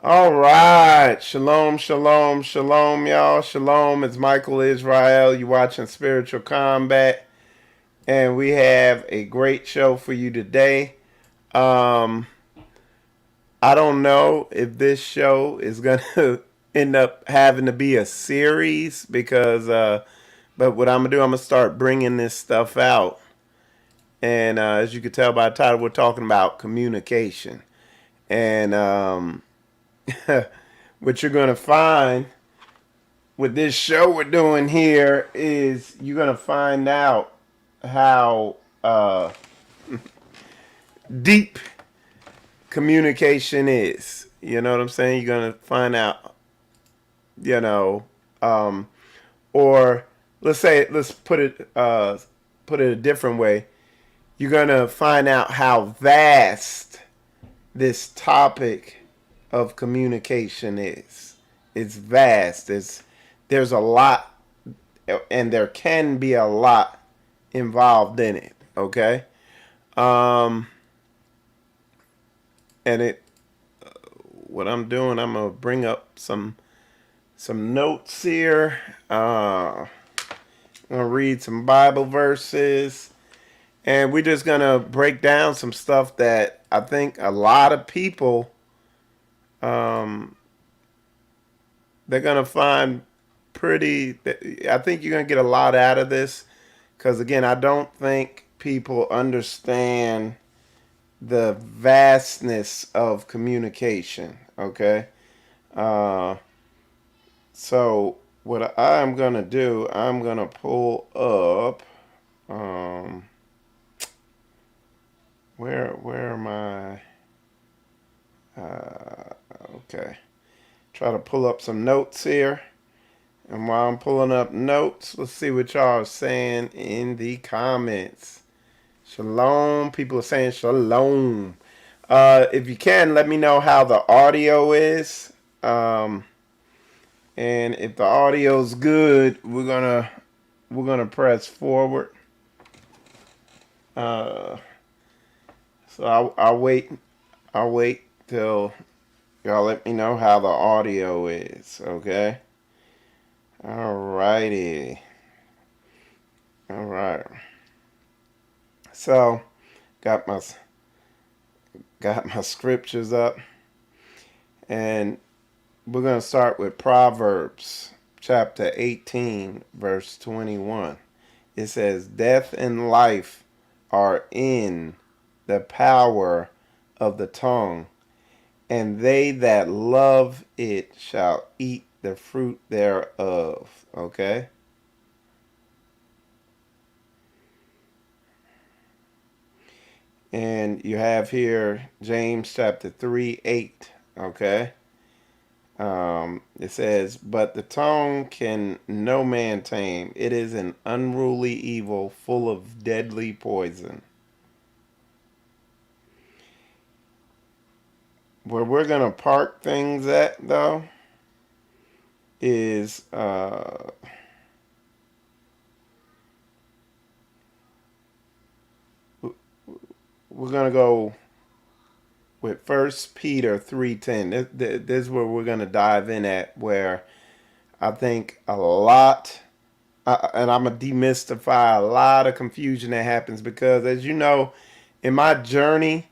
All right. Shalom, shalom, shalom, y'all. Shalom. It's Michael Israel. You watching Spiritual Combat. And we have a great show for you today. Um, I don't know if this show is going to end up having to be a series but what I'm going to do, I'm going to start bringing this stuff out. And as you can tell by the title, we're talking about communication. And what you're going to find with this show we're doing here is you're going to find out how deep communication is. You know what I'm saying? You're going to find out, you know, um, or let's put it a different way. You're going to find out how vast this topic of communication is. It's vast. There's a lot, and there can be a lot involved in it. Okay, um, and what I'm doing, I'm gonna bring up some notes here. I'm gonna read some Bible verses, and we're just gonna break down some stuff that I think a lot of people they're gonna find pretty. I think you're gonna get a lot out of this because again, I don't think people understand the vastness of communication. Okay, uh, so what I'm gonna do, I'm gonna pull up. Um, where am I? Okay, try to pull up some notes here. And while I'm pulling up notes, let's see what y'all are saying in the comments. Shalom. People are saying shalom. If you can, let me know how the audio is. And if the audio's good, we're gonna press forward. Uh, so I'll wait. I'll wait till y'all let me know how the audio is. Okay. Alrighty. All right. So got my scriptures up, and we're going to start with Proverbs chapter 18 verse 21. It says, death and life are in the power of the tongue, and they that love it shall eat the fruit thereof. Okay. And you have here James chapter 3:8. Okay. It says, but the tongue can no man tame. It is an unruly evil full of deadly poison. Where we're going to park things at, though, is we're going to go with 1 Peter 3:10. This is where we're going to dive in at, where I think a lot, and I'm going to demystify a lot of confusion that happens because, as you know, in my journey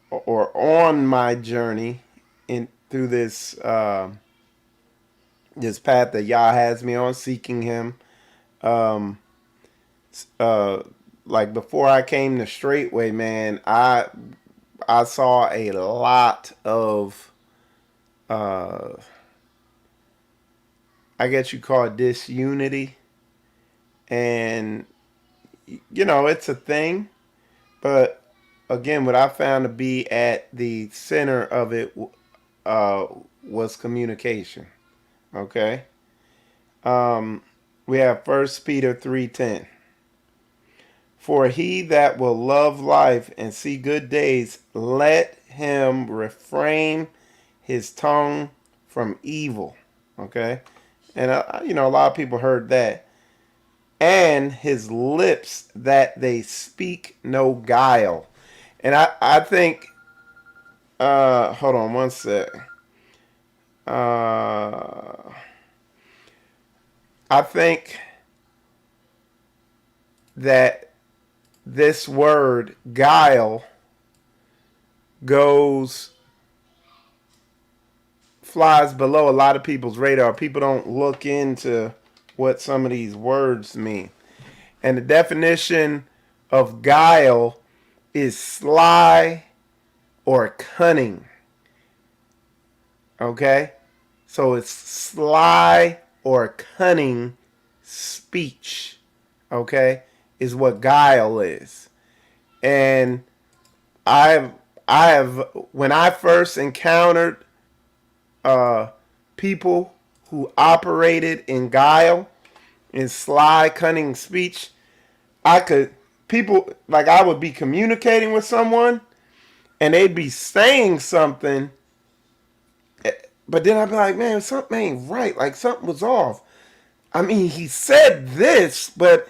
or on my journey in through this path that Yah has me on, seeking Him, um, uh, like before I came to Straightway, man, I saw a lot of I guess you call it disunity, and it's a thing, but again, what I found to be at the center of it uh, was communication. Okay, we have 1 Peter 3:10. For he that will love life and see good days, let him refrain his tongue from evil. Okay, and a lot of people heard that. And his lips that they speak no guile. And I think hold on one sec. I think that this word guile flies below a lot of people's radar. People don't look into what some of these words mean. And the definition of guile is sly or cunning. Okay? So it's sly or cunning speech. Okay? Is what guile is. And I have when I first encountered people who operated in guile, in sly, cunning speech, I would be communicating with someone and they'd be saying something, but then I'd be like, man, something ain't right. Like something was off. I mean, he said this, but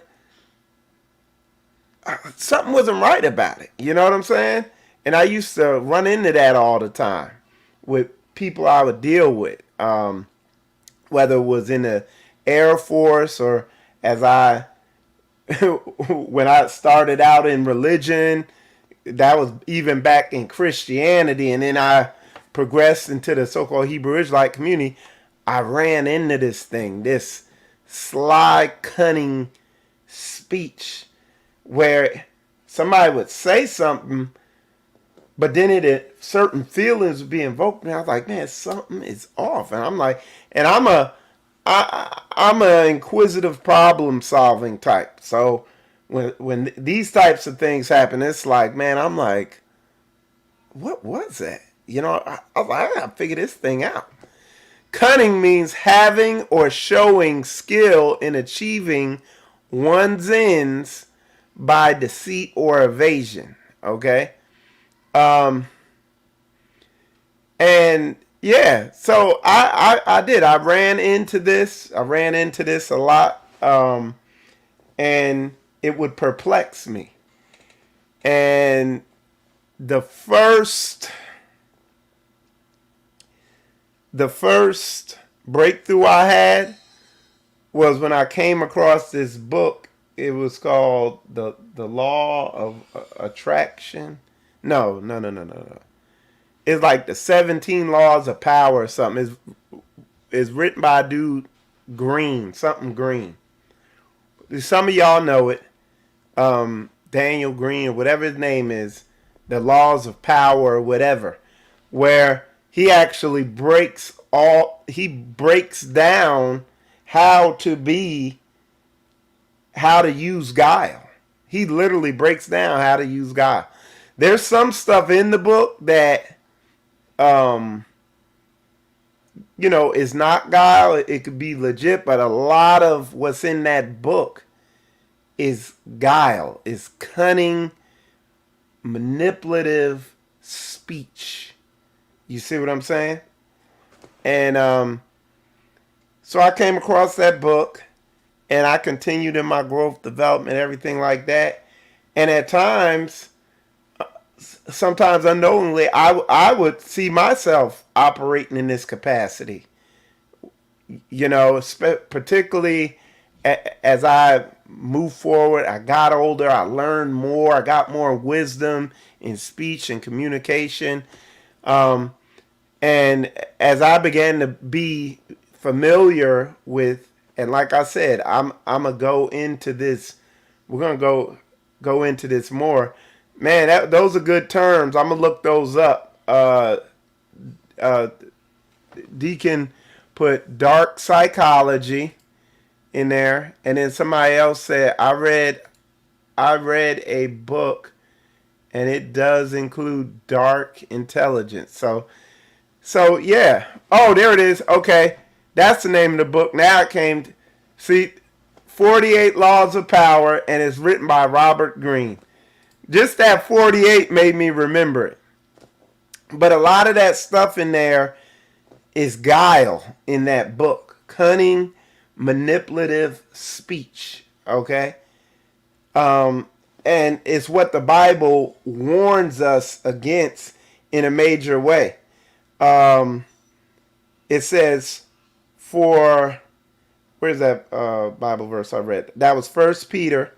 something wasn't right about it. You know what I'm saying? And I used to run into that all the time with people I would deal with, whether it was in the Air Force or when I started out in religion, that was even back in Christianity, and then I progressed into the so-called Hebrew Israelite community. I ran into this sly, cunning speech where somebody would say something, but then certain feelings would be invoked, and I was like, man, something is off. And I'm like, and I'm a inquisitive problem solving type. So when these types of things happen, it's like, man, I'm like, what was that? You know, I was like, I gotta figure this thing out. Cunning means having or showing skill in achieving one's ends by deceit or evasion. Okay. And yeah, so I ran into this a lot. And it would perplex me. And the first breakthrough I had was when I came across this book. It was called the Law of Attraction. No. It's like the 17 Laws of Power or something. It's written by a dude Green, something Green. Some of y'all know it. Daniel Green or whatever his name is. The Laws of Power or whatever. Where he actually breaks down how to use guile. He literally breaks down how to use guile. There's some stuff in the book that is not guile. It could be legit, but a lot of what's in that book is guile, is cunning, manipulative speech. You see what I'm saying? And so I came across that book, and I continued in my growth, development, everything like that. And at times, sometimes unknowingly, I would see myself operating in this capacity. You know, particularly as I moved forward, I got older, I learned more, I got more wisdom in speech and communication. And as I began to be familiar with, and like I said, I'm gonna go into this. We're gonna go into this more. Man, those are good terms. I'm gonna look those up. Deacon put dark psychology in there, and then somebody else said I read a book, and it does include dark intelligence. So yeah. Oh, there it is. Okay, that's the name of the book. Now it came. See, 48 Laws of Power, and it's written by Robert Greene. Just that 48 made me remember it. But a lot of that stuff in there is guile in that book. Cunning, manipulative speech. Okay? And it's what the Bible warns us against in a major way. It says, for, where's that Bible verse I read? That was 1 Peter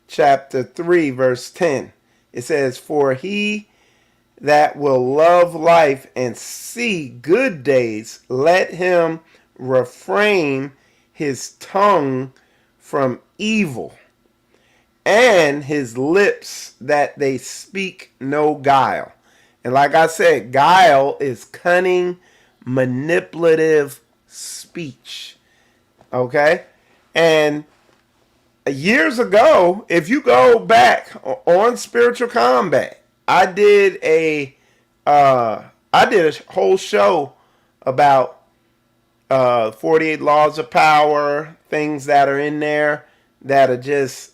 chapter 3, verse 10. It says, for he that will love life and see good days, let him refrain his tongue from evil, and his lips that they speak no guile. And like I said, guile is cunning, manipulative speech. Okay? And years ago, if you go back on Spiritual Combat, I did a whole show about 48 laws of power, things that are in there that are just,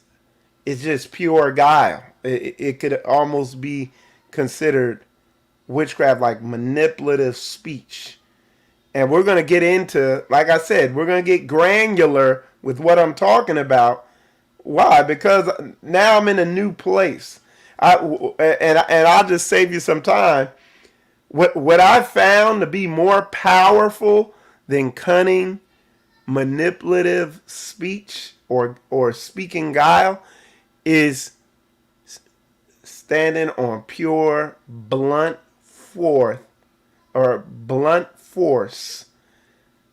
it's just pure guile. It could almost be considered witchcraft, like manipulative speech. And we're going to get into, like I said, we're going to get granular with what I'm talking about. Why? Because now I'm in a new place. And I'll just save you some time. What I found to be more powerful than cunning, manipulative speech or speaking guile is standing on pure, blunt force,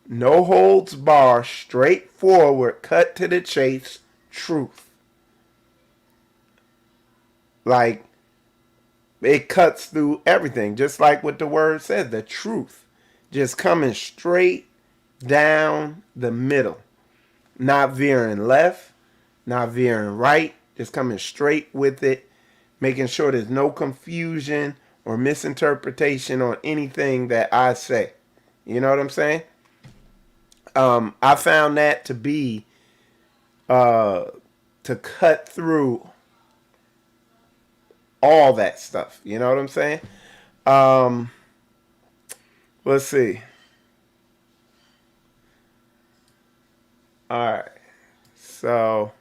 no holds bar, straightforward, cut to the chase truth. Like, it cuts through everything, just like what the word says, the truth. Just coming straight down the middle. Not veering left, not veering right, just coming straight with it, making sure there's no confusion or misinterpretation on anything that I say. You know what I'm saying? I found that to be to cut through all that stuff. You know what I'm saying? Let's see. All right. So,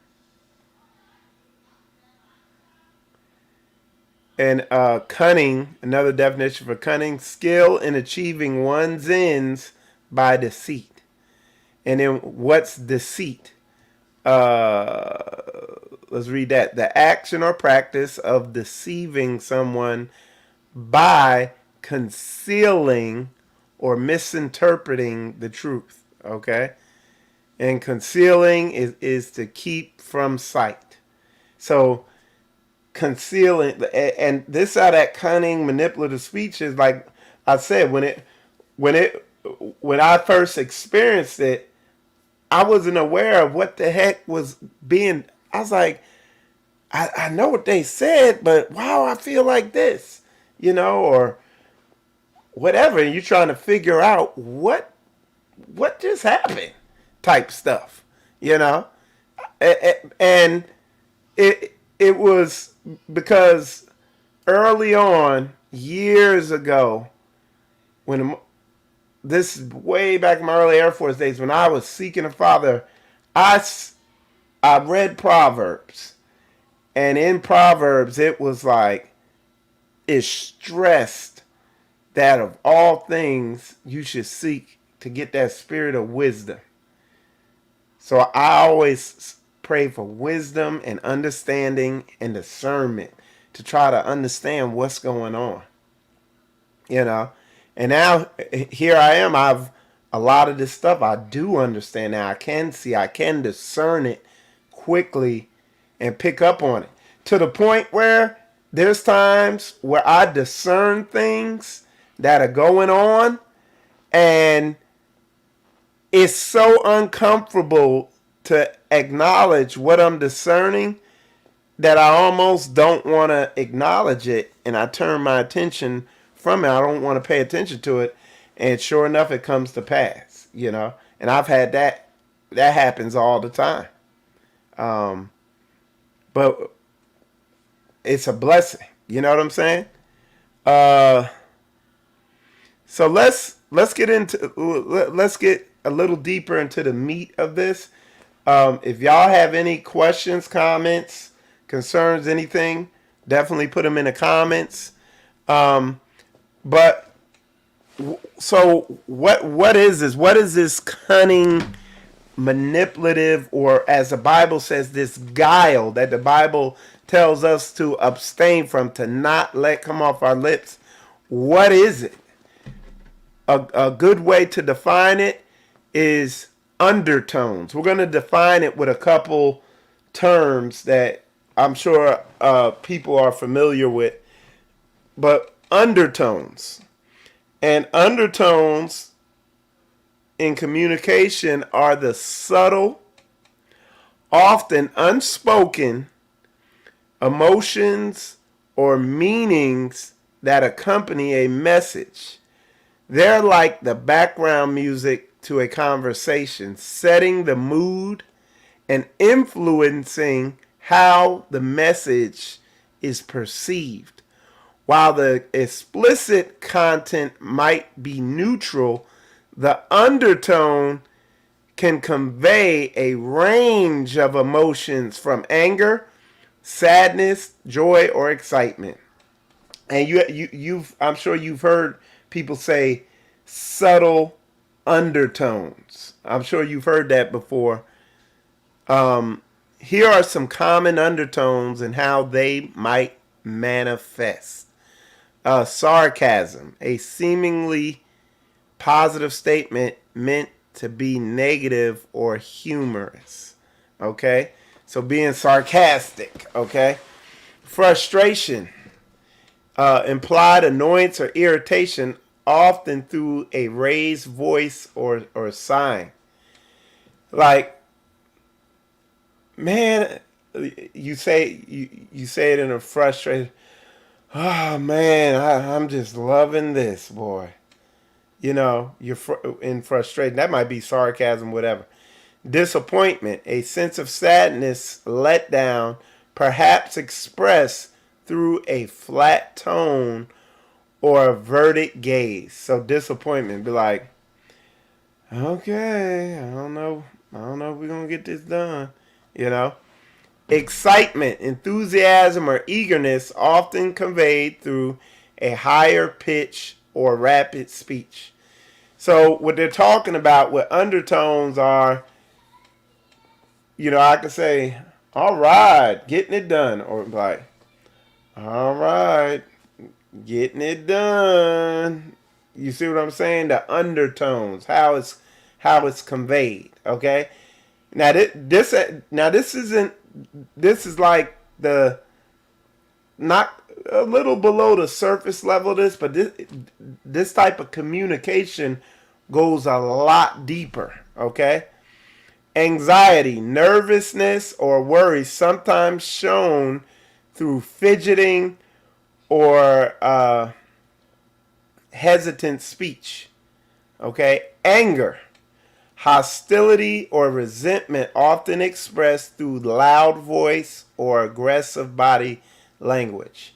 and cunning, another definition for cunning, skill in achieving one's ends by deceit. And then what's deceit? Let's read that. The action or practice of deceiving someone by concealing or misinterpreting the truth. Okay? And concealing is to keep from sight. So concealing, and this how that cunning, manipulative speech is, like I said, when I first experienced it, I wasn't aware of what the heck was being. I was like, I know what they said, but wow, I feel like this, or whatever. And you're trying to figure out what just happened, type stuff, and it was because early on, years ago, this is way back in my early Air Force days, when I was seeking a father, I read Proverbs. And in Proverbs, it was like, it stressed that of all things, you should seek to get that spirit of wisdom. So I always pray for wisdom and understanding and discernment to try to understand what's going on. And now here I am. A lot of this stuff I do understand now. I can see, I can discern it quickly and pick up on it, to the point where there's times where I discern things that are going on, and it's so uncomfortable to acknowledge what I'm discerning that I almost don't want to acknowledge it, and I turn my attention from it. I don't want to pay attention to it, and sure enough, it comes to pass, and I've had that happens all the time. But it's a blessing, you know what I'm saying? So let's get a little deeper into the meat of this. If y'all have any questions, comments, concerns, anything, definitely put them in the comments. But so what is this? What is this cunning, manipulative, or as the Bible says, this guile that the Bible tells us to abstain from, to not let come off our lips? What is it? A good way to define it is undertones. We're going to define it with a couple terms that I'm sure people are familiar with, but undertones. And undertones in communication are the subtle, often unspoken emotions or meanings that accompany a message. They're like the background music to a conversation, setting the mood and influencing how the message is perceived. While the explicit content might be neutral, the undertone can convey a range of emotions from anger, sadness, joy, or excitement. And you've I'm sure you've heard people say subtle undertones. I'm sure you've heard that before. Here are some common undertones and how they might manifest. Sarcasm, a seemingly positive statement meant to be negative or humorous. Okay? So being sarcastic. Okay? Frustration, implied annoyance or irritation, often through a raised voice or sign. Like, man, you say it in a frustrated, oh man, I'm just loving this, boy. You know, you're in frustration. That might be sarcasm, whatever. Disappointment, a sense of sadness, letdown, perhaps expressed through a flat tone or averted gaze. So disappointment, be like, okay, I don't know if we're gonna get this done. You know, excitement, enthusiasm, or eagerness, often conveyed through a higher pitch or rapid speech. So what they're talking about with undertones are, you know, I could say, all right, getting it done, or like, all right, getting it done. You see what I'm saying? The undertones, how it's conveyed. Okay. Now this isn't, this is like the, not a little below the surface level of this, but this type of communication goes a lot deeper. Okay. Anxiety, nervousness, or worry, sometimes shown through fidgeting or hesitant speech. Okay. Anger, hostility, or resentment, often expressed through loud voice or aggressive body language.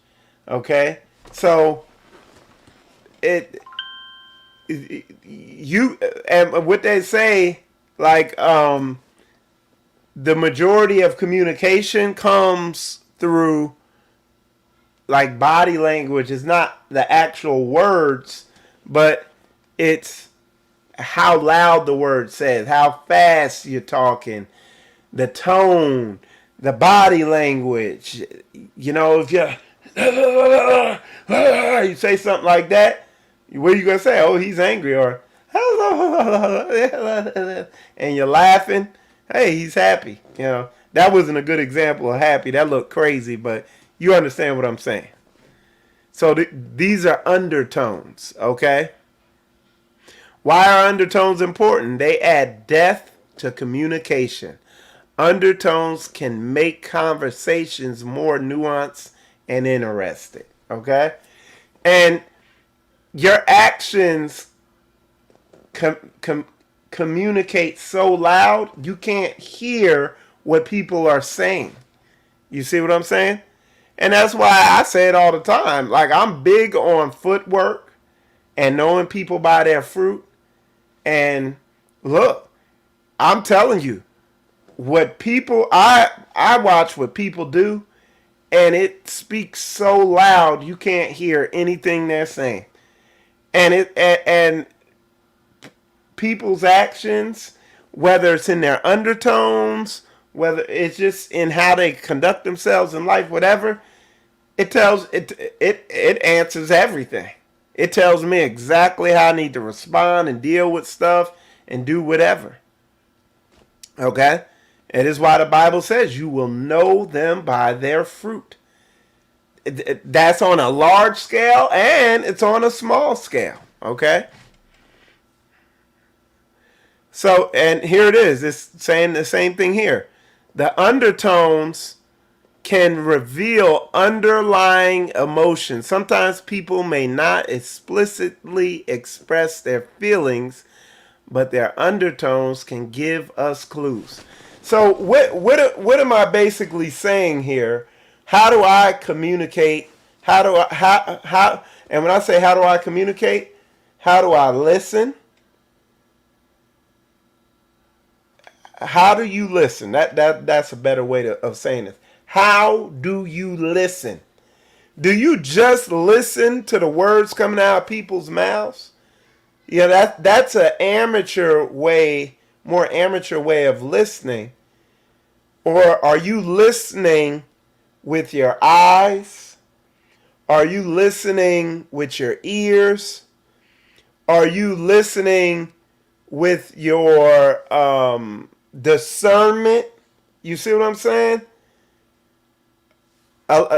Okay. So you, and what they say, like, the majority of communication comes through like body language. Is not the actual words, but it's how loud the word says, how fast you're talking, the tone, the body language. You know, if you say something like that, what are you gonna say? Oh, he's angry, or and you're laughing. Hey, he's happy. You know, that wasn't a good example of happy. That looked crazy, but you understand what I'm saying. So these are undertones, okay? Why are undertones important? They add depth to communication. Undertones can make conversations more nuanced and interesting, okay? And your actions communicate so loud you can't hear what people are saying. You see what I'm saying? And that's why I say it all the time. Like, I'm big on footwork and knowing people by their fruit. And look, I'm telling you, what people, I watch what people do, and it speaks so loud you can't hear anything they're saying. and people's actions, whether it's in their undertones, whether it's just in how they conduct themselves in life, whatever, it answers everything. It tells me exactly how I need to respond and deal with stuff and do whatever. Okay? It is why the Bible says you will know them by their fruit. That's on a large scale and it's on a small scale. Okay? So, and here it is. It's saying the same thing here. The undertones can reveal underlying emotions. Sometimes people may not explicitly express their feelings, but their undertones can give us clues. So what am I basically saying here? How do I communicate? How and when I say how do I communicate, how do I listen? How do you listen? That's a better way of saying this. How do you listen? Do you just listen to the words coming out of people's mouths? Yeah, that's an amateur way, more amateur way of listening. Or are you listening with your eyes? Are you listening with your ears? Are you listening with your discernment? You see what I'm saying?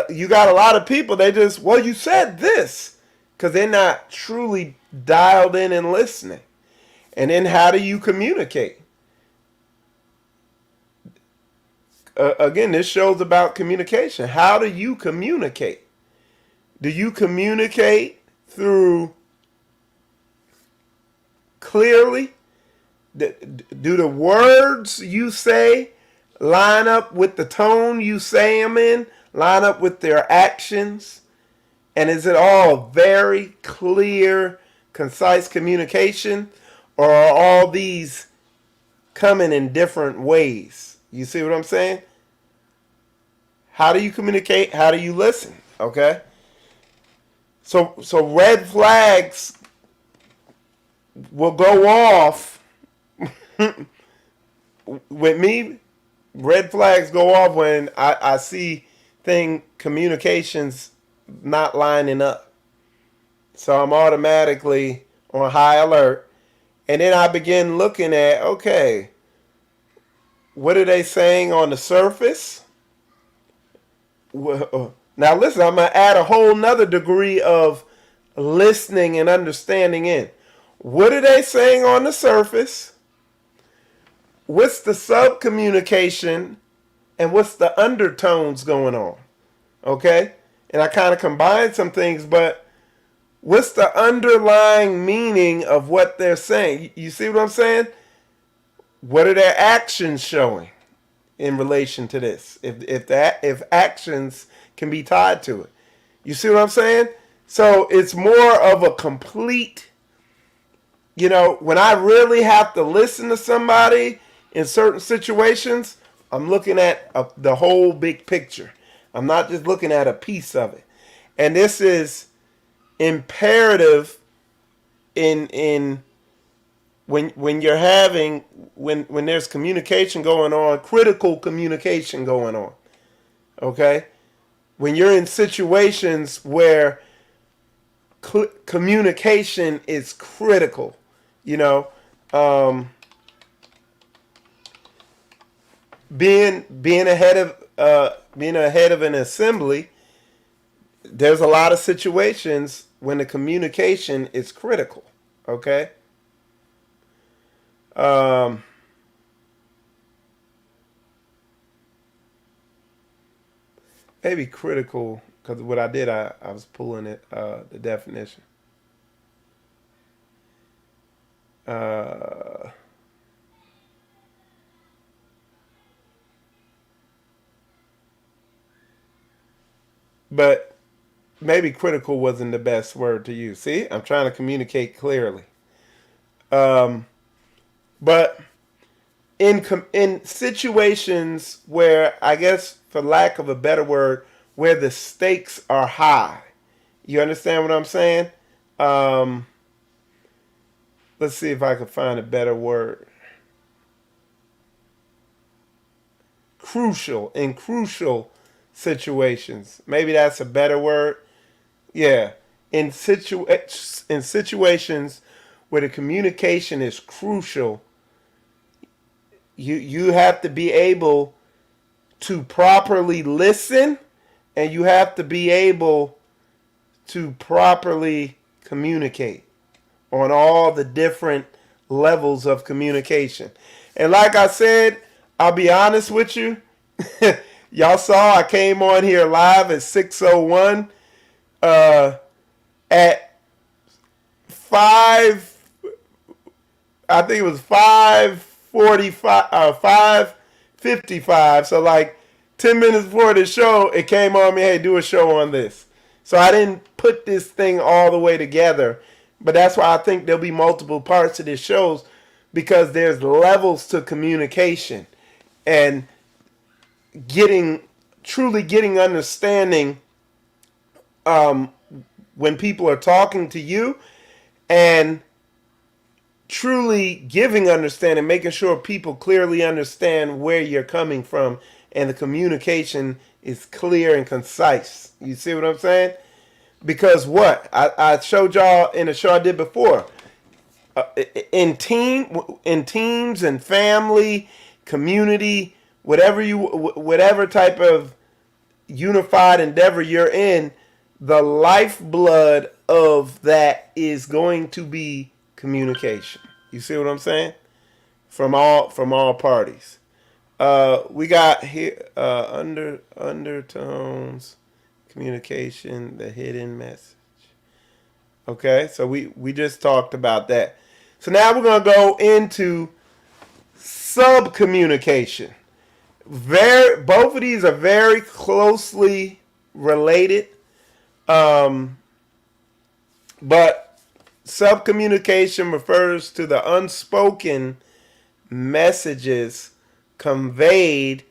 You got a lot of people, they just, well, you said this, because they're not truly dialed in and listening. And then how do you communicate? Again, this show's about communication. How do you communicate? Do you communicate through clearly? Do the words you say line up with the tone you say them in? Line up with their actions? And is it all very clear, concise communication? Or are all these coming in different ways? You see what I'm saying? How do you communicate? How do you listen? Okay? So red flags will go off. With me, red flags go off when I see communications not lining up. So I'm automatically on high alert. And then I begin looking at, okay, what are they saying on the surface? Now listen, I'm going to add a whole nother degree of listening and understanding in. What are they saying on the surface? What's the subcommunication? And what's the undertones going on? Okay? And I kind of combined some things, but what's the underlying meaning of what they're saying? You see what I'm saying? What are their actions showing in relation to this? If actions can be tied to it. You see what I'm saying? So it's more of a complete, when I really have to listen to somebody in certain situations, I'm looking at the whole big picture. I'm not just looking at a piece of it. And this is imperative in when you're having when there's communication going on, critical communication going on. Okay? When you're in situations where communication is critical, being ahead of an assembly, there's a lot of situations when the communication is critical. Okay. Maybe critical, because what I did, I was pulling it, the definition. But maybe critical wasn't the best word to use. See, I'm trying to communicate clearly. But in situations where, I guess, for lack of a better word, where the stakes are high, you understand what I'm saying? let's see if I can find a better word. Crucial, in crucial situations. Maybe that's a better word. Yeah. In situations where the communication is crucial, you have to be able to properly listen, and you have to be able to properly communicate on all the different levels of communication. And like I said, I'll be honest with you. Y'all saw I came on here live at 6:01. At 5, I think it was 5:45, 5:55. So like 10 minutes before the show, it came on me, hey, do a show on this. So I didn't put this thing all the way together. But that's why I think there'll be multiple parts to this shows, because there's levels to communication, and truly getting understanding when people are talking to you, and truly giving understanding, making sure people clearly understand where you're coming from, and the communication is clear and concise. You see what I'm saying? Because what? I showed y'all in a show I did before. In teams and family, community, whatever type of unified endeavor you're in, the lifeblood of that is going to be communication. You see what I'm saying? From all parties. We got here undertones, communication, the hidden message. Okay, so we just talked about that. So now we're gonna go into subcommunication. Both of these are very closely related, but subcommunication refers to the unspoken messages conveyed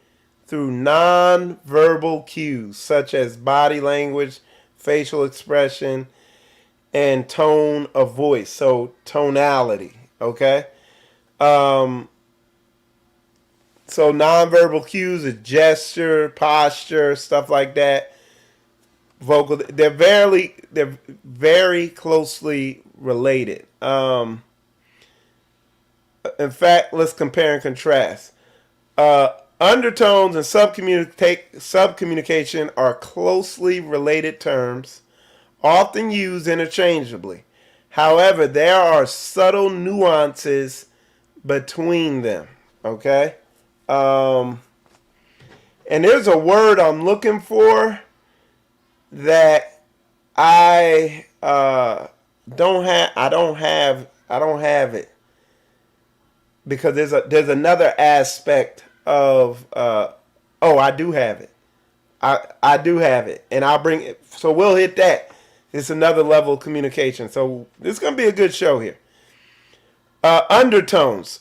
through non-verbal cues such as body language, facial expression, and tone of voice. So tonality, okay? So nonverbal cues is gesture, posture, stuff like that. Vocal, they're very closely related. In fact, let's compare and contrast. Undertones and subcommunication are closely related terms, often used interchangeably. However, there are subtle nuances between them. Okay? And there's a word I'm looking for that I don't have it, because there's another aspect of I do have it. I do have it, and I'll bring it. So we'll hit that. It's another level of communication. So this is gonna be a good show here. Undertones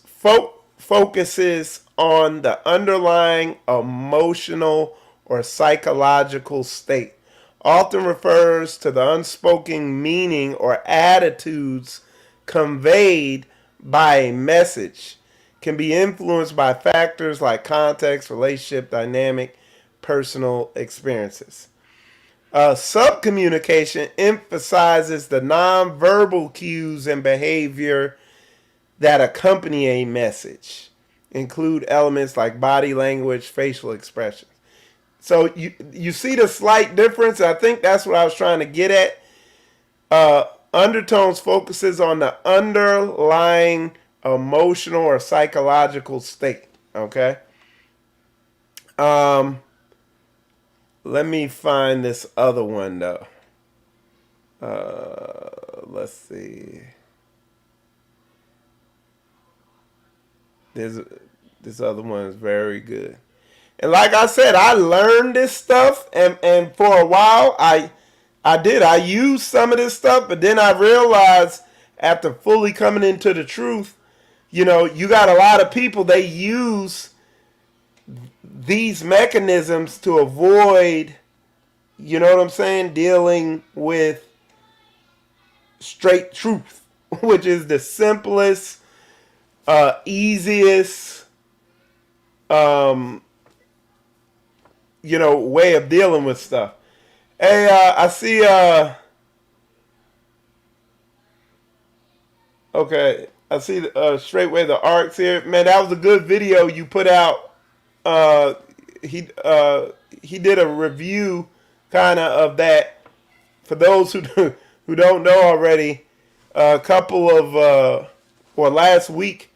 focuses on the underlying emotional or psychological state. Often refers to the unspoken meaning or attitudes conveyed by a message. Can be influenced by factors like context, relationship dynamic, personal experiences. Subcommunication emphasizes the nonverbal cues and behavior that accompany a message, include elements like body language, facial expressions. So you see the slight difference. I think that's what I was trying to get at. Undertones focuses on the underlying emotional or psychological state. Okay. Let me find this other one though. Let's see. This other one is very good. And like I said, I learned this stuff, and for a while I used some of this stuff, but then I realized after fully coming into the truth, you got a lot of people, they use these mechanisms to avoid, you know what I'm saying, dealing with straight truth. which is the simplest, easiest, way of dealing with stuff. Hey, I see. Okay, I see Straightway the Arcs here. Man, that was a good video you put out. Uh, he uh, he did a review kind of that. For those who don't know already, a couple of or last week,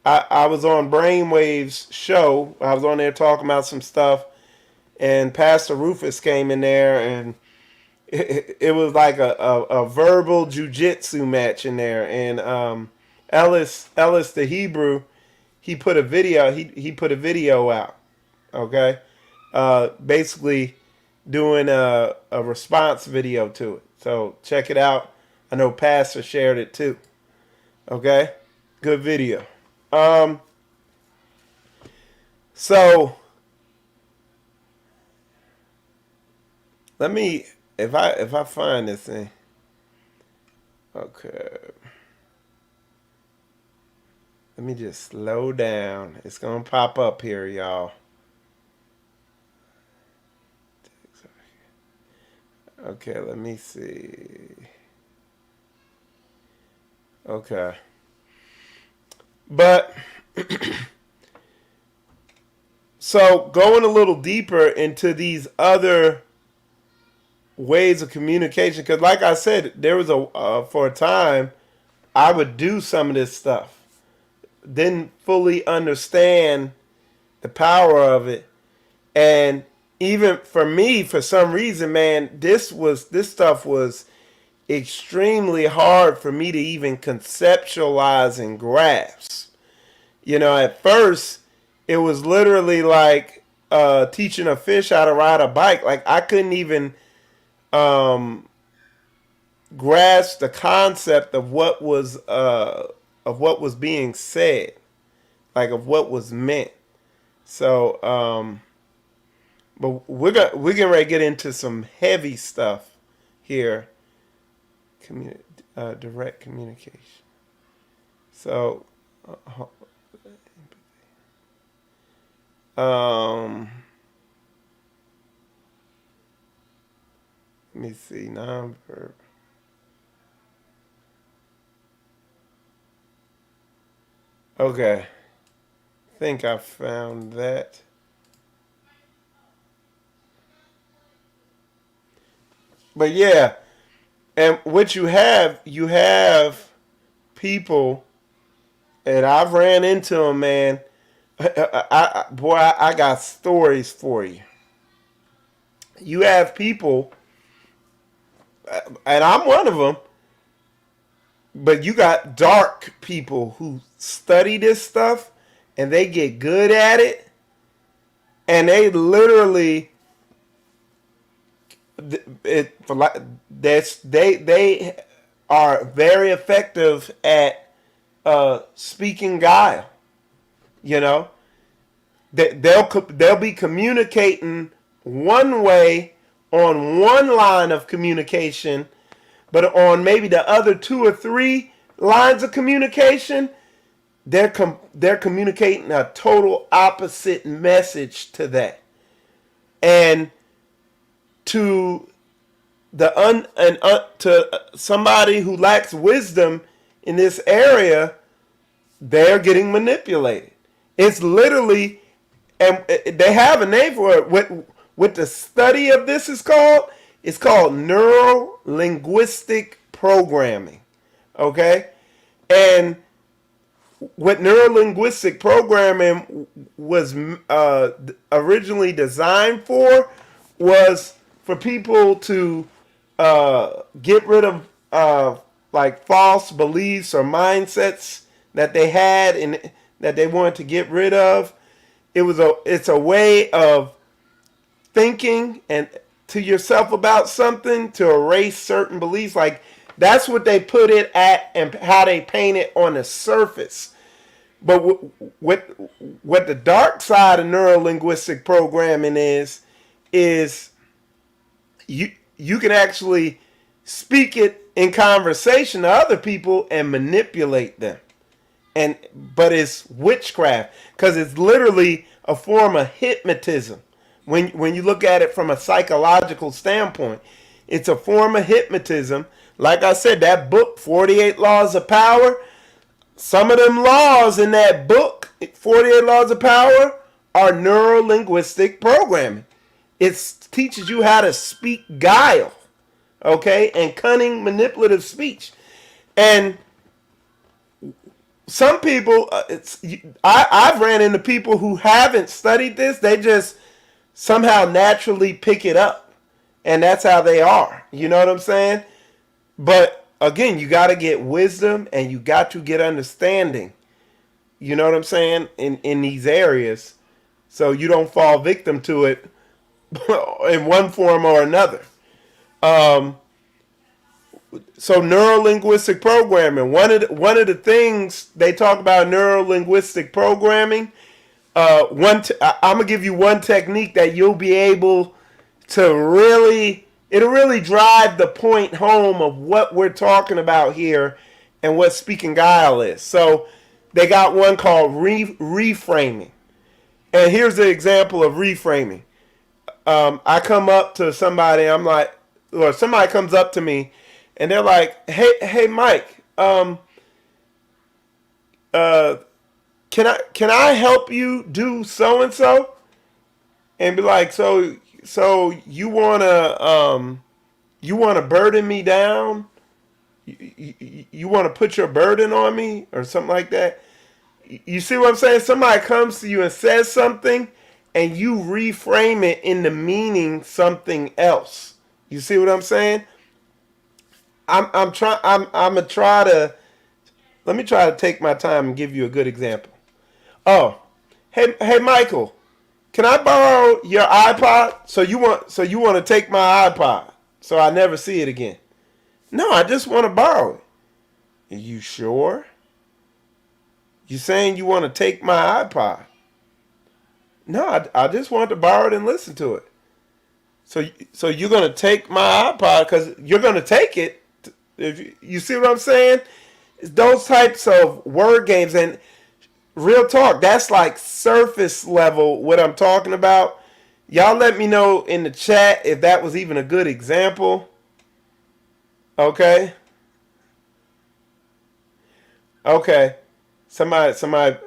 I was on Brainwave's show. I was on there talking about some stuff, and Pastor Rufus came in there, and it was like a verbal jujitsu match in there. And Ellis the Hebrew, he put a video out. Okay, basically doing a response video to it. So check it out. I know Pastor shared it too. Okay, good video. So let me, if I find this thing. Okay. Let me just slow down. It's gonna pop up here, y'all. Okay, let me see. Okay. But so going a little deeper into these other ways of communication, because like I said, there was for a time I would do some of this stuff, didn't fully understand the power of it, and even for me, for some reason, man, this stuff was extremely hard for me to even conceptualize and grasp. At first, it was literally like teaching a fish how to ride a bike. Like I couldn't even grasp the concept of what was being said, like of what was meant. So, but we're getting ready to get into some heavy stuff here. Direct communication. So, let me see, nonverb. Okay, I think I found that. But yeah, and what you have people, and I've ran into them, man. I got stories for you. You have people, and I'm one of them, but you got dark people who study this stuff, and they get good at it, and they literally, they are very effective at speaking guile. They'll be communicating one way on one line of communication, but on maybe the other two or three lines of communication, they're communicating a total opposite message to that. And to to somebody who lacks wisdom in this area, they're getting manipulated. It's literally, and they have a name for it. What the study of this is called? It's called neuro-linguistic programming. Okay? And what neuro-linguistic programming was originally designed for was for people to get rid of like false beliefs or mindsets that they had and that they wanted to get rid of. It's a way of thinking and to yourself about something to erase certain beliefs. Like that's what they put it at and how they paint it on the surface. But what the dark side of neuro-linguistic programming is you can actually speak it in conversation to other people and manipulate them. But it's witchcraft because it's literally a form of hypnotism. When you look at it from a psychological standpoint, it's a form of hypnotism. Like I said, that book, 48 Laws of Power, some of them laws in that book, 48 Laws of Power, are neuro-linguistic programming. It teaches you how to speak guile, okay, and cunning manipulative speech. And some people, I've ran into people who haven't studied this. They just somehow naturally pick it up, and that's how they are. You know what I'm saying? But again, you got to get wisdom and you got to get understanding. You know what I'm saying? In these areas, so you don't fall victim to it in one form or another. So neuro-linguistic programming. One of the things they talk about neuro-linguistic programming. I'm gonna give you one technique that you'll be able to it'll really drive the point home of what we're talking about here and what speaking guile is. So they got one called reframing. And here's the example of reframing. I come up to somebody, I'm like, or somebody comes up to me and they're like, hey Mike, can I help you do so and so? And be like, so you wanna burden me down? You want to put your burden on me or something like that? You see what I'm saying? Somebody comes to you and says something, and you reframe it into meaning something else. You see what I'm saying? I'm gonna try to let me try to take my time and give you a good example. Oh, hey Michael, can I borrow your iPod? So you want to take my iPod so I never see it again? No, I just want to borrow it. Are you sure? You saying you want to take my iPod? No, I just want to borrow it and listen to it. So you're gonna take my iPod because you're gonna take it. If you see what I'm saying? It's those types of word games and real talk. That's like surface level what I'm talking about. Y'all let me know in the chat if that was even a good example. Okay. Okay. Somebody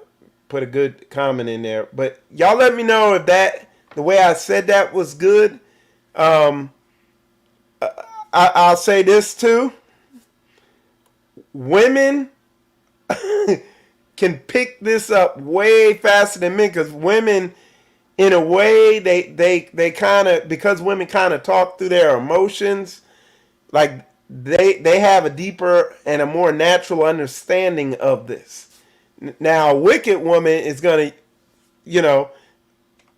put a good comment in there. But y'all let me know if the way I said that was good. I'll say this too. Women can pick this up way faster than men because women, in a way, they kind of, because women kind of talk through their emotions, like they have a deeper and a more natural understanding of this. Now, a wicked woman is gonna, you know,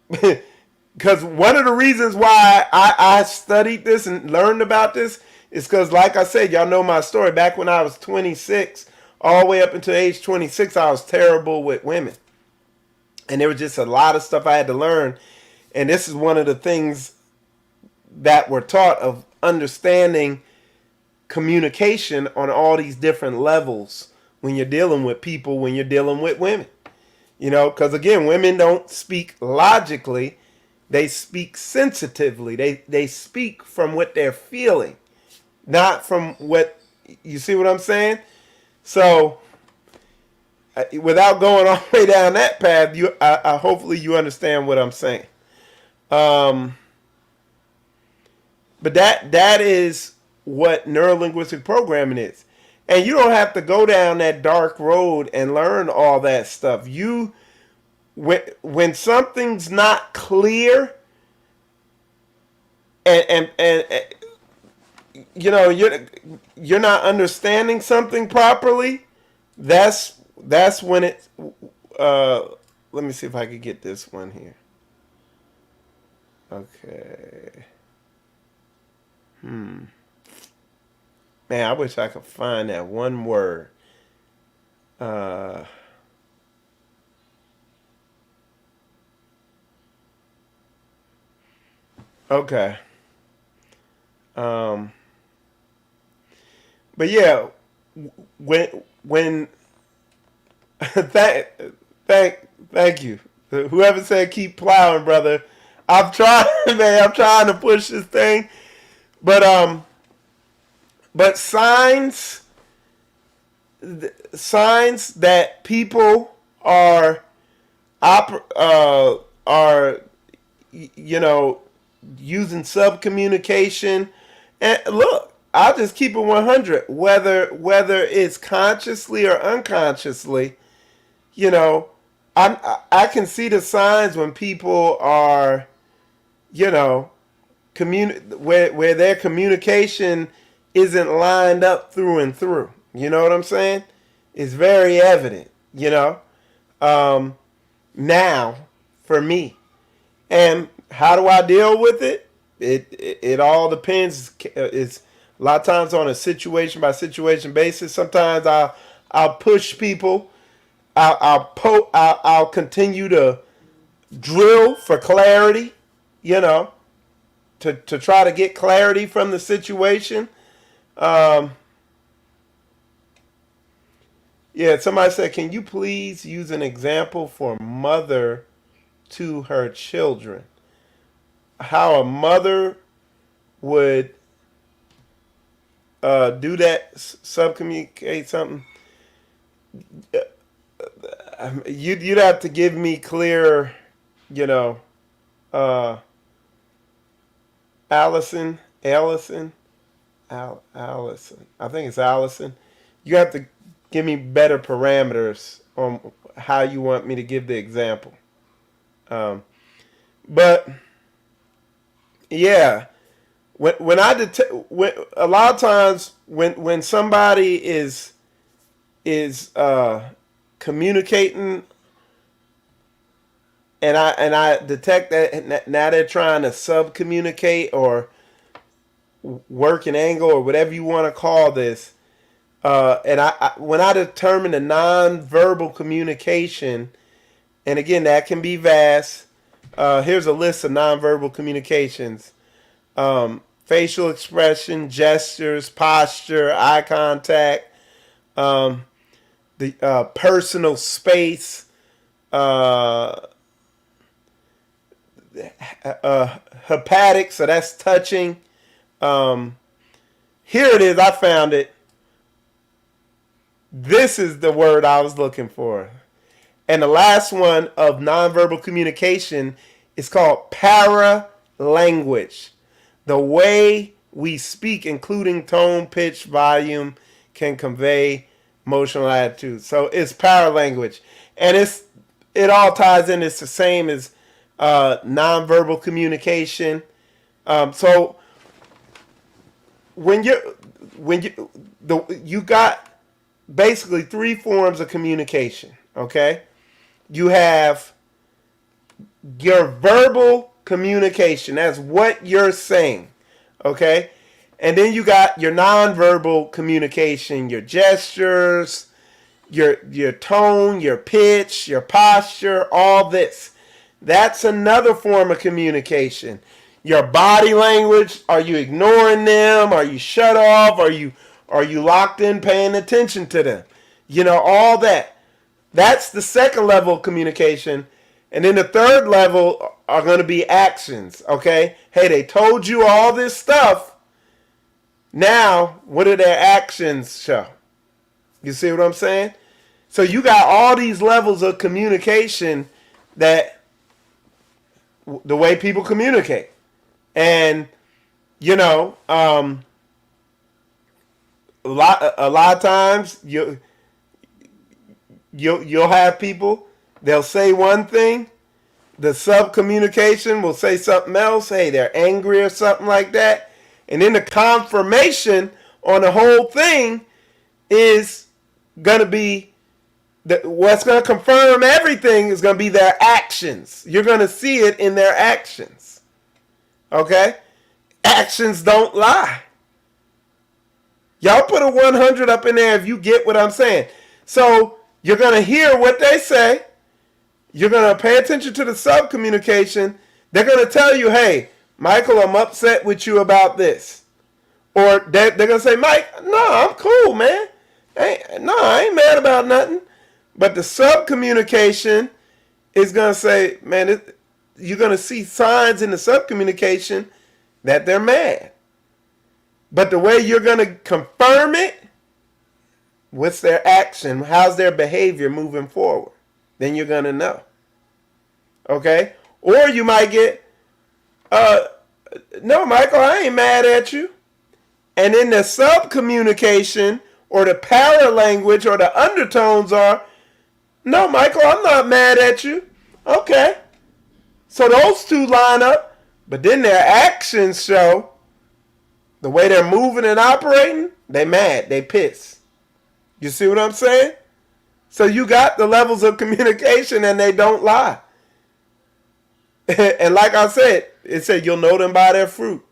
because one of the reasons why I studied this and learned about this is because, like I said, y'all know my story. Back when I was 26, all the way up until age 26, I was terrible with women. And there was just a lot of stuff I had to learn. And this is one of the things that we're taught of understanding communication on all these different levels when you're dealing with people, when you're dealing with women. You know, because again, women don't speak logically. They speak sensitively. They speak from what they're feeling, not from what, you see what I'm saying? So without going all the way down that path, I hopefully you understand what I'm saying. But that is what neuro-linguistic programming is. And you don't have to go down that dark road and learn all that stuff. When something's not clear and you know you're not understanding something properly, that's when it let me see if I could get this one here. Okay. Man, I wish I could find that one word. Okay. But yeah, when thank thank thank you. Whoever said keep plowing, brother. I'm trying, man. I'm trying to push this thing, but signs that people are are you know using subcommunication. And look, I'll just keep it 100. Whether it's consciously or unconsciously, you know, I can see the signs when people are, you know, where their communication isn't lined up through and through. You know what I'm saying? It's very evident. You know, now for me, and how do I deal with it? It all depends. It's a lot of times on a situation by situation basis. Sometimes I'll push people. I'll continue to drill for clarity. You know, to try to get clarity from the situation. Yeah, somebody said, can you please use an example for mother to her children? How a mother would do that, subcommunicate something. You'd have to give me clear, you know, Allison. I think it's Allison. You have to give me better parameters on how you want me to give the example. But yeah, when a lot of times when somebody is communicating, and I detect that now they're trying to subcommunicate or work an angle or whatever you want to call this. And when I determine the nonverbal communication, and again, that can be vast. Here's a list of nonverbal communications. Facial expression, gestures, posture, eye contact, the personal space, hepatic, so that's touching. Here it is. I found it. This is the word I was looking for. And the last one of nonverbal communication is called paralanguage. The way we speak, including tone, pitch, volume, can convey emotional attitude. So it's paralanguage. And it all ties in. It's the same as nonverbal communication. So when you got basically three forms of communication, okay? You have your verbal communication. That's what you're saying, okay? And then you got your nonverbal communication, your gestures, your tone, your pitch, your posture, all this. That's another form of communication. Your body language, are you ignoring them? Are you shut off? Are you locked in paying attention to them? You know, all that. That's the second level of communication. And then the third level are going to be actions, okay? Hey, they told you all this stuff. Now, what do their actions show? You see what I'm saying? So you got all these levels of communication, that the way people communicate. And, you know, a lot of times you'll have people, they'll say one thing, the subcommunication will say something else. Hey, they're angry or something like that. And then the confirmation on the whole thing is going to be, what's going to confirm everything is going to be their actions. You're going to see it in their actions. Okay? Actions don't lie. Y'all put a 100 up in there if you get what I'm saying. So you're going to hear what they say. You're going to pay attention to the subcommunication. They're going to tell you, hey, Michael, I'm upset with you about this. Or they're going to say, Mike, no, I'm cool, man. I ain't mad about nothing. But the subcommunication is going to say, man, you're going to see signs in the subcommunication that they're mad. But the way you're going to confirm it, what's their action? How's their behavior moving forward? Then you're going to know. Okay? Or you might get, no, Michael, I ain't mad at you. And in the subcommunication or the paralanguage or the undertones are, no, Michael, I'm not mad at you. Okay. So those two line up, but then their actions show the way they're moving and operating, they mad, they pissed. You see what I'm saying? So you got the levels of communication and they don't lie. And like I said, it said you'll know them by their fruit.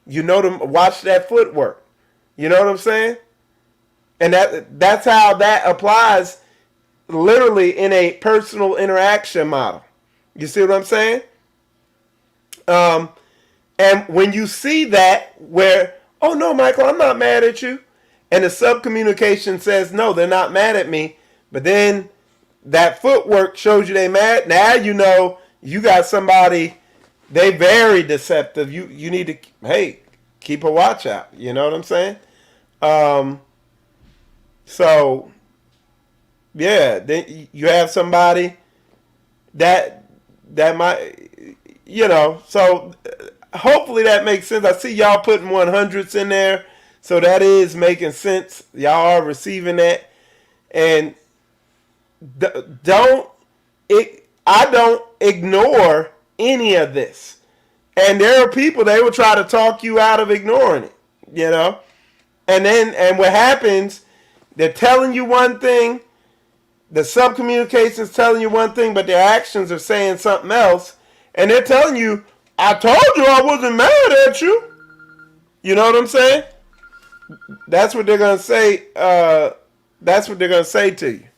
You know them, watch that footwork. You know what I'm saying? And that's how that applies literally in a personal interaction model. You see what I'm saying? And when you see that where, oh no, Michael, I'm not mad at you. And the subcommunication says, no, they're not mad at me. But then that footwork shows you they mad. Now you know you got somebody, they very deceptive. You need to, hey, keep a watch out. You know what I'm saying? So, yeah, then you have somebody that might, you know, so hopefully that makes sense. I see y'all putting 100s in there. So that is making sense. Y'all are receiving that. And I don't ignore any of this. And there are people, they will try to talk you out of ignoring it, you know. And what happens, they're telling you one thing, the subcommunication is telling you one thing, but their actions are saying something else. And they're telling you, I told you I wasn't mad at you. You know what I'm saying? That's what they're going to say. That's what they're going to say to you.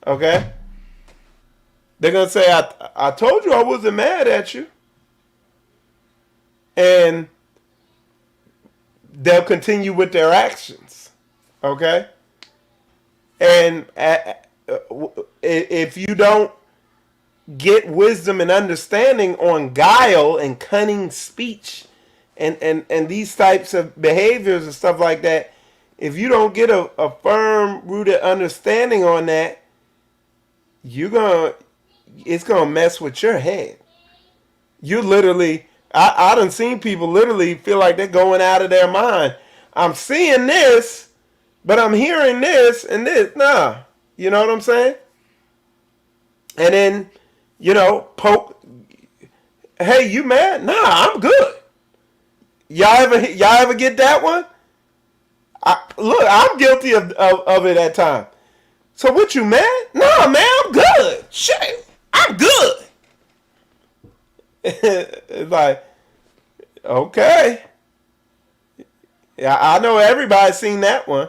Okay? They're going to say, I told you I wasn't mad at you. And they'll continue with their actions. Okay? And if you don't get wisdom and understanding on guile and cunning speech and these types of behaviors and stuff like that, if you don't get a firm rooted understanding on that, it's gonna mess with your head. You literally, I done seen people literally feel like they're going out of their mind. I'm seeing this, but I'm hearing this and this. Nah, you know what I'm saying? And then, you know, poke. Hey, you mad? Nah, I'm good. Y'all ever get that one? Look, I'm guilty of it at times. So what, you mad? Nah, man, I'm good. Shit, I'm good. It's like, okay. Yeah, I know everybody's seen that one.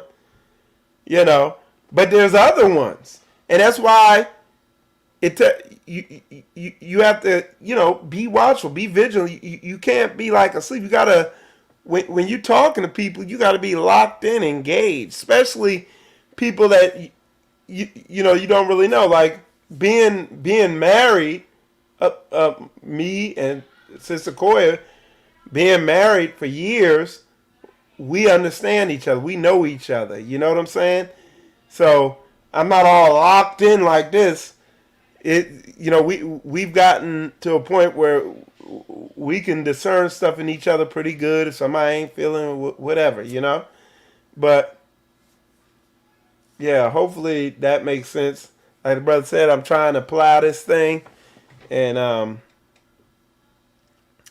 You know, but there's other ones. And that's why you have to, you know, be watchful, be vigilant. You can't be like asleep. You gotta, when you're talking to people, you gotta be locked in, engaged, especially people that you know you don't really know. Like being married, me and Sister Koya, being married for years, we understand each other. We know each other. You know what I'm saying? So I'm not all locked in like this. You know, we've gotten to a point where we can discern stuff in each other pretty good. If somebody ain't feeling whatever, you know. But yeah, hopefully that makes sense. Like the brother said, I'm trying to plow this thing, and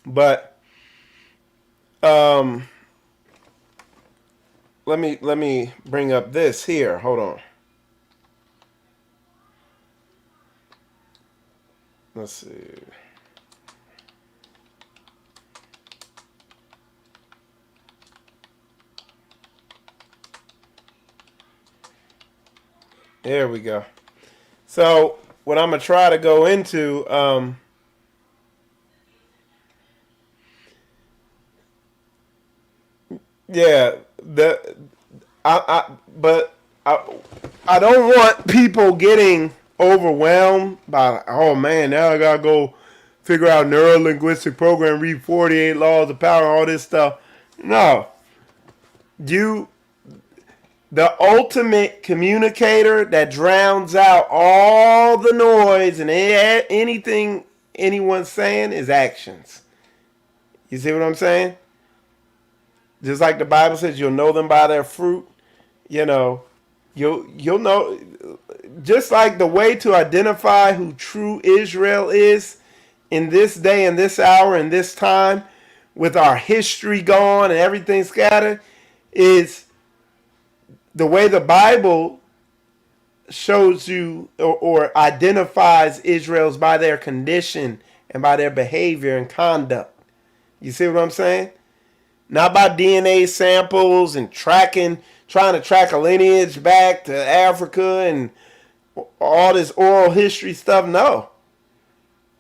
but let me bring up this here. Hold on. Let's see. There we go. So what I'm gonna try to go into, yeah, the but I don't want people getting overwhelmed by, oh man, now I gotta go figure out neuro-linguistic program, read 48 laws of power, all this stuff. No, you, the ultimate communicator that drowns out all the noise and anything anyone's saying is actions. You see what I'm saying? Just like the Bible says, you'll know them by their fruit. You know, you'll know. Just like the way to identify who true Israel is in this day and this hour and this time, with our history gone and everything scattered, is the way the Bible shows you or identifies Israel's by their condition and by their behavior and conduct. You see what I'm saying? Not by DNA samples and trying to track a lineage back to Africa and all this oral history stuff. No.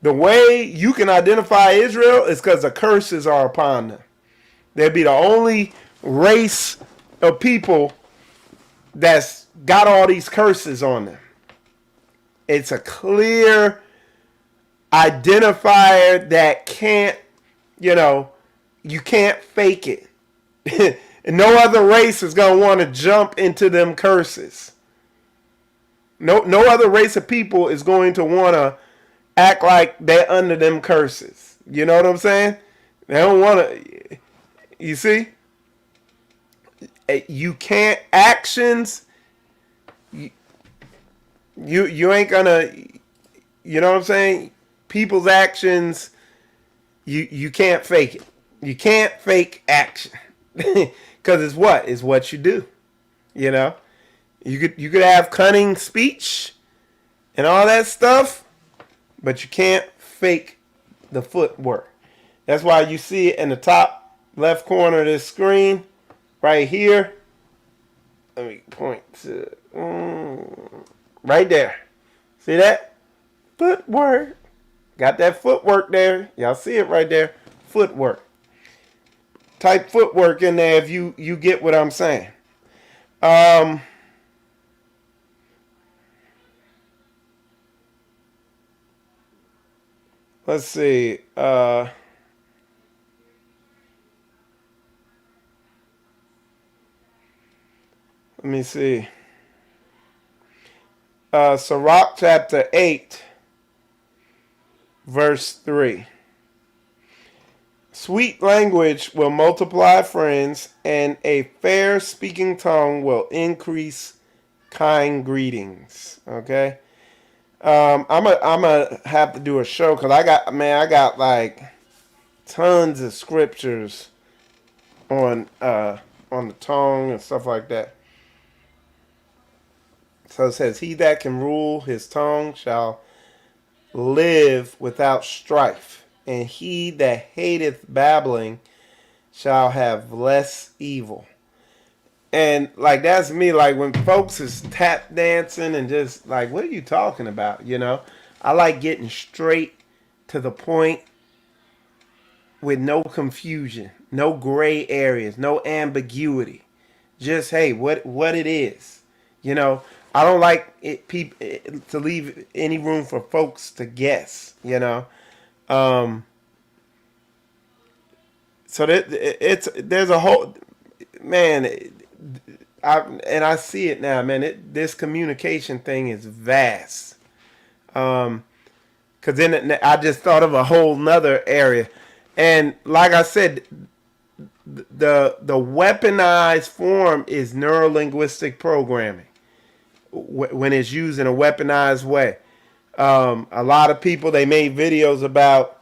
The way you can identify Israel is because the curses are upon them. They'd be the only race of people that's got all these curses on them. It's a clear identifier that can't, you can't fake it. And no other race is going to want to jump into them curses. No other race of people is going to want to act like they're under them curses. You know what I'm saying? They don't want to. You see? You can't actions. You ain't gonna. You know what I'm saying? People's actions. You can't fake it. You can't fake action because it's what? It's what you do. You know. You could have cunning speech and all that stuff, but you can't fake the footwork. That's why you see it in the top left corner of this screen, right here. Let me point to right there. See that? Footwork. Got that footwork there. Y'all see it right there. Footwork. Type footwork in there if you get what I'm saying. Let's see. Let me see. Sirach chapter 8, verse 3. Sweet language will multiply friends, and a fair speaking tongue will increase kind greetings. Okay. I'm gonna have to do a show because I got like tons of scriptures on the tongue and stuff like that. So it says, "He that can rule his tongue shall live without strife, and he that hateth babbling shall have less evil." And like that's me, like when folks is tap dancing and just like, what are you talking about? You know, I like getting straight to the point with no confusion, no gray areas, no ambiguity. Just hey, what it is. You know, I don't like to leave any room for folks to guess. You know, so there's a whole man. I see it now, man. This communication thing is vast. Cause then I just thought of a whole nother area, and like I said, the weaponized form is neuro-linguistic programming when it's used in a weaponized way. A lot of people, they made videos about,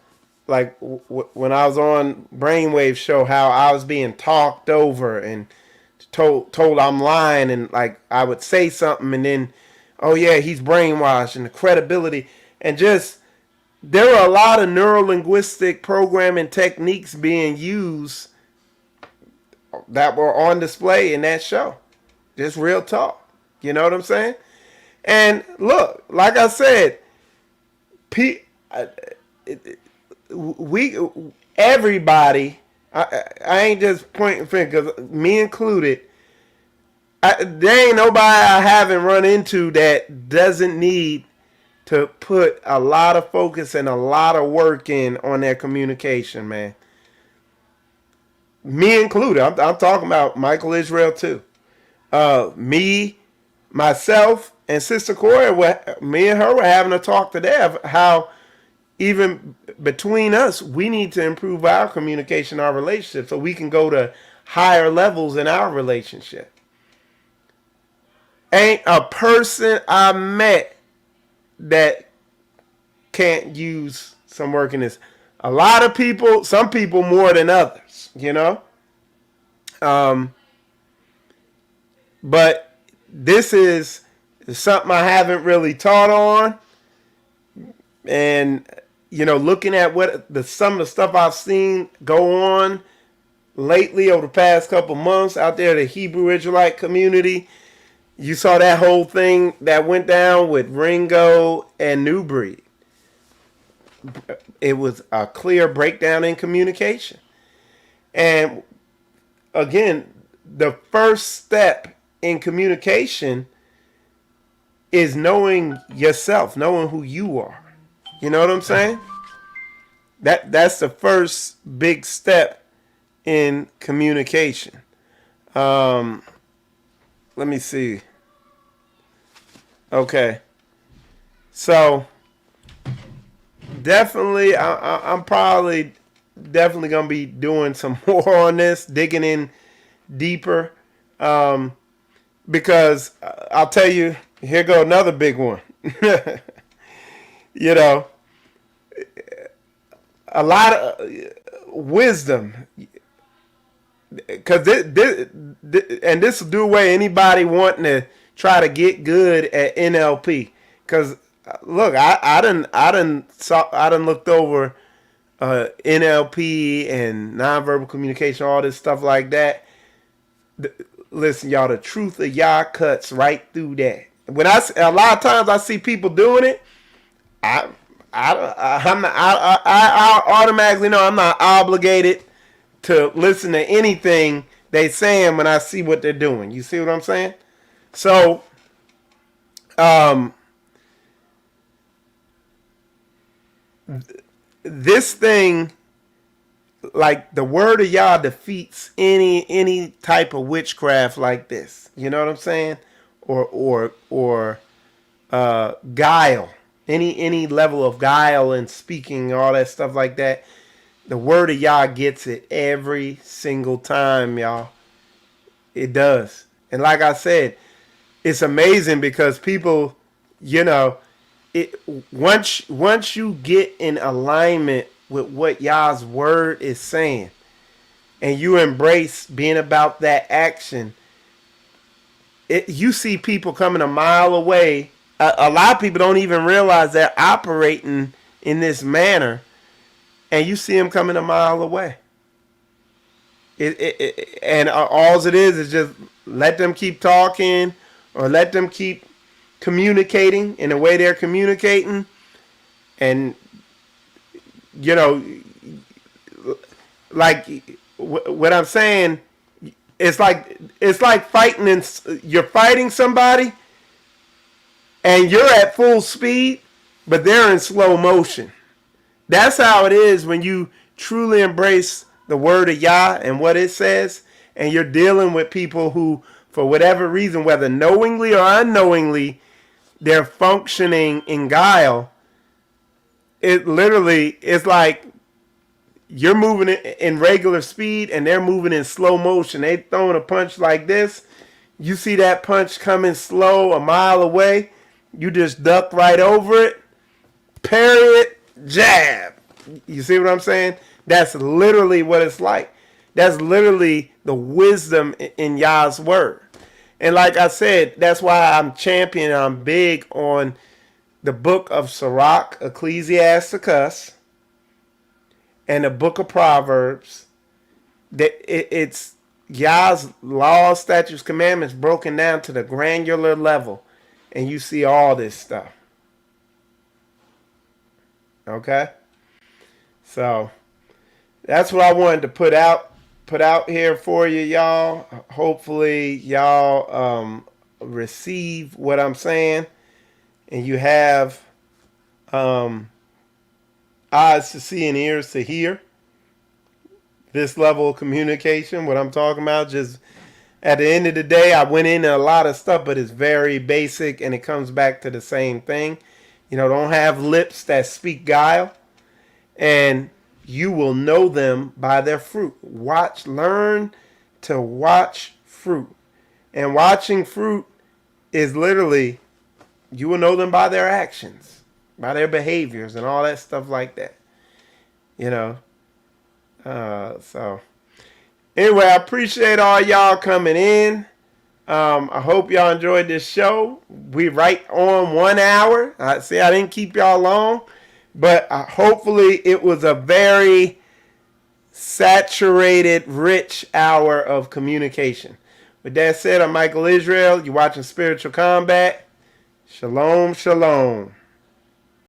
like when I was on Brainwave show, how I was being talked over and told I'm lying, and like I would say something and then, oh yeah, he's brainwashed, and the credibility, and just there are a lot of neuro-linguistic programming techniques being used that were on display in that show. Just real talk. You know what I'm saying? And look, like I said, everybody I ain't just pointing fingers, me included. There ain't nobody I haven't run into that doesn't need to put a lot of focus and a lot of work in on their communication, man. Me included. I'm talking about Michael Israel too. Me, myself, and Sister Corey, me and her were having a talk today of how even between us, we need to improve our communication, our relationship, so we can go to higher levels in our relationship. Ain't a person I met that can't use some work in this. A lot of people, some people more than others, you know. But this is something I haven't really taught on, and looking at what some of the stuff I've seen go on lately over the past couple months out there, the Hebrew Israelite community. You saw that whole thing that went down with Ringo and New Breed. It was a clear breakdown in communication. And again, the first step in communication is knowing yourself, knowing who you are. You know what I'm saying? That's the first big step in communication. Let me see. Okay. So definitely, I'm probably definitely gonna be doing some more on this, digging in deeper, because I'll tell you, here go another big one. A lot of wisdom, because this will do away anybody wanting to try to get good at NLP. Because look, I done looked over NLP and nonverbal communication, all this stuff like that. Listen, y'all, the truth of Yah cuts right through that. When a lot of times I see people doing it, I automatically know I'm not obligated to listen to anything they saying when I see what they're doing. You see what I'm saying? So, this thing, like the word of Yah defeats any type of witchcraft like this. You know what I'm saying? Or guile. Any level of guile and speaking, all that stuff like that. The word of Yah gets it every single time, y'all. It does. And like I said, it's amazing because people, once you get in alignment with what Yah's word is saying, and you embrace being about that action, you see people coming a mile away. A lot of people don't even realize they're operating in this manner, and you see them coming a mile away. And all it is just let them keep talking, or let them keep communicating in the way they're communicating, and like what I'm saying, it's like fighting, and you're fighting somebody, and you're at full speed, but they're in slow motion. That's how it is when you truly embrace the word of Yah and what it says, and you're dealing with people who, for whatever reason, whether knowingly or unknowingly, they're functioning in guile. It literally is like you're moving in regular speed and they're moving in slow motion. They throwing a punch like this. You see that punch coming slow a mile away. You just duck right over it, parry it, jab. You see what I'm saying? That's literally what it's like. That's literally the wisdom in Yah's word. And like I said, that's why I'm championing, I'm big on the book of Sirach, Ecclesiasticus, and the book of Proverbs. It's Yah's laws, statutes, commandments broken down to the granular level. And you see all this stuff. Okay? So, that's what I wanted to put out here for you, y'all. Hopefully, y'all receive what I'm saying, and you have eyes to see and ears to hear this level of communication. What I'm talking about, just at the end of the day, I went into a lot of stuff, but it's very basic, and it comes back to the same thing. Don't have lips that speak guile, and you will know them by their fruit. Learn to watch fruit. And watching fruit is literally, you will know them by their actions, by their behaviors, and all that stuff like that. So anyway, I appreciate all y'all coming in. I hope y'all enjoyed this show. We right on 1 hour. I didn't keep y'all long, but hopefully it was a very saturated, rich hour of communication. With that said, I'm Michael Israel. You're watching Spiritual Combat. Shalom, shalom.